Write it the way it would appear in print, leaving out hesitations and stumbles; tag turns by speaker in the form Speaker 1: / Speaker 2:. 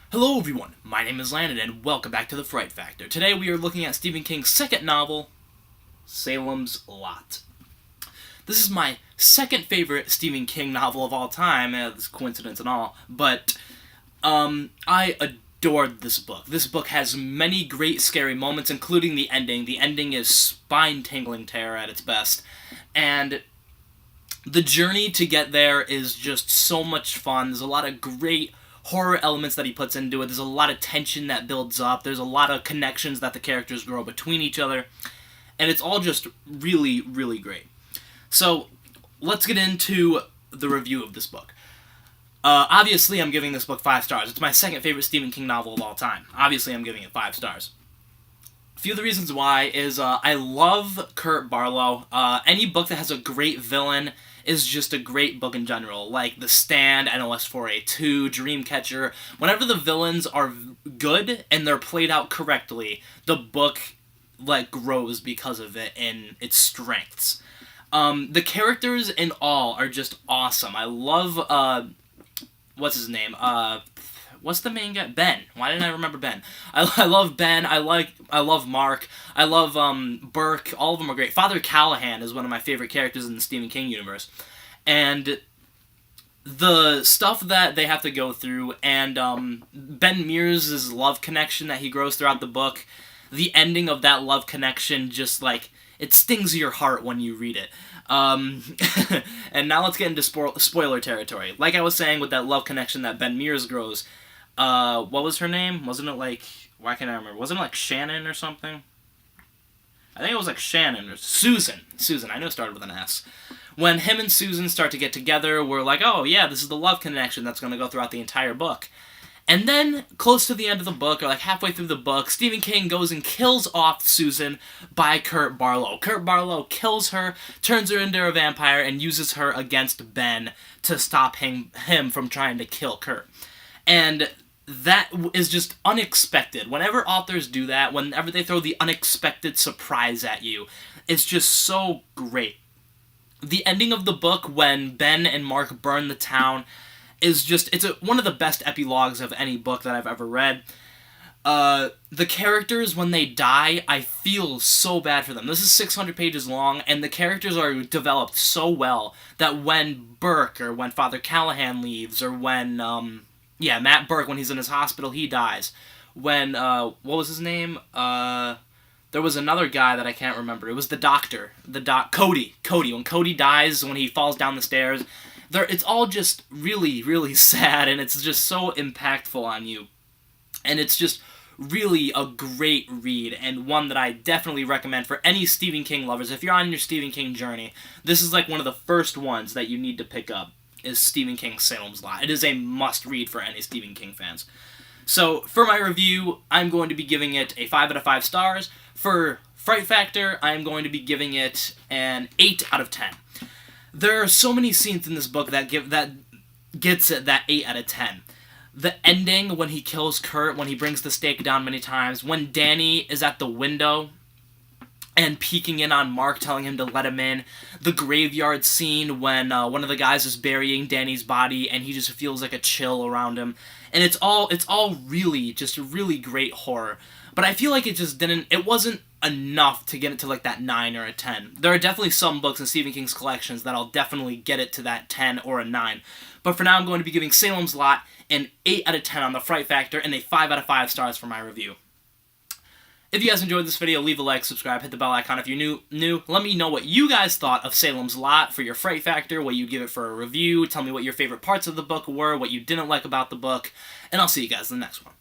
Speaker 1: Hello everyone, my name is Landon and welcome back to the Fright Factor. Today we are looking at Stephen King's second novel, Salem's Lot. This is my second favorite Stephen King novel of all time, this coincidence and all, but I adored this book. This book has many great scary moments, including the ending. The ending is spine-tingling terror at its best, and the journey to get there is just so much fun. There's a lot of great horror elements that he puts into it. There's a lot of tension that builds up. There's a lot of connections that the characters grow between each other. And it's all just really, really great. So, let's get into the review of this book. Obviously, I'm giving this book 5 stars. It's my second favorite Stephen King novel of all time. Obviously, I'm giving it 5 stars. A few of the reasons why is I love Kurt Barlow. Any book that has a great villain is just a great book in general. Like The Stand, NOS 4A2, Dreamcatcher. Whenever the villains are good and they're played out correctly, the book grows because of it and its strengths. The characters in all are just awesome. I love what's his name? What's the main guy? Ben. Why didn't I remember Ben? I love Ben. I love Mark. I love Burke. All of them are great. Father Callahan is one of my favorite characters in the Stephen King universe. And the stuff that they have to go through, and Ben Mears' love connection that he grows throughout the book, the ending of that love connection just, it stings your heart when you read it. And now let's get into spoiler territory. Like I was saying with that love connection that Ben Mears grows, what was her name? Wasn't it why can't I remember? Wasn't it Shannon or something? I think it was Shannon or Susan. Susan, I know it started with an S. When him and Susan start to get together, we're like, oh yeah, this is the love connection that's going to go throughout the entire book. And then, close to the end of the book, or halfway through the book, Stephen King goes and kills off Susan by Kurt Barlow. Kurt Barlow kills her, turns her into a vampire, and uses her against Ben to stop him from trying to kill Kurt. And that is just unexpected. Whenever authors do that, whenever they throw the unexpected surprise at you, it's just so great. The ending of the book, when Ben and Mark burn the town, is just, one of the best epilogues of any book that I've ever read. The characters, when they die, I feel so bad for them. This is 600 pages long, and the characters are developed so well that when Burke, or when Father Callahan leaves, or when, Matt Burke, when he's in his hospital, he dies. When, what was his name? There was another guy that I can't remember. It was the doctor. Cody. When Cody dies, when he falls down the stairs, it's all just really, really sad, and it's just so impactful on you. And it's just really a great read, and one that I definitely recommend for any Stephen King lovers. If you're on your Stephen King journey, this is one of the first ones that you need to pick up, is Stephen King's Salem's Lot. It is a must-read for any Stephen King fans. So, for my review, I'm going to be giving it a 5 out of 5 stars. For Fright Factor, I'm going to be giving it an 8 out of 10. There are so many scenes in this book that gets it that 8 out of 10. The ending, when he kills Kurt, when he brings the stake down many times, when Danny is at the window and peeking in on Mark, telling him to let him in, the graveyard scene when one of the guys is burying Danny's body and he just feels a chill around him, and it's all really just really great horror. But I feel it wasn't enough to get it to that 9 or a 10. There are definitely some books in Stephen King's collections that'll definitely get it to that 10 or a 9. But for now, I'm going to be giving Salem's Lot an 8 out of 10 on the Fright Factor and a 5 out of 5 stars for my review. If you guys enjoyed this video, leave a like, subscribe, hit the bell icon if you're new. Let me know what you guys thought of Salem's Lot for your Fright Factor, what you'd give it for a review. Tell me what your favorite parts of the book were, what you didn't like about the book, and I'll see you guys in the next one.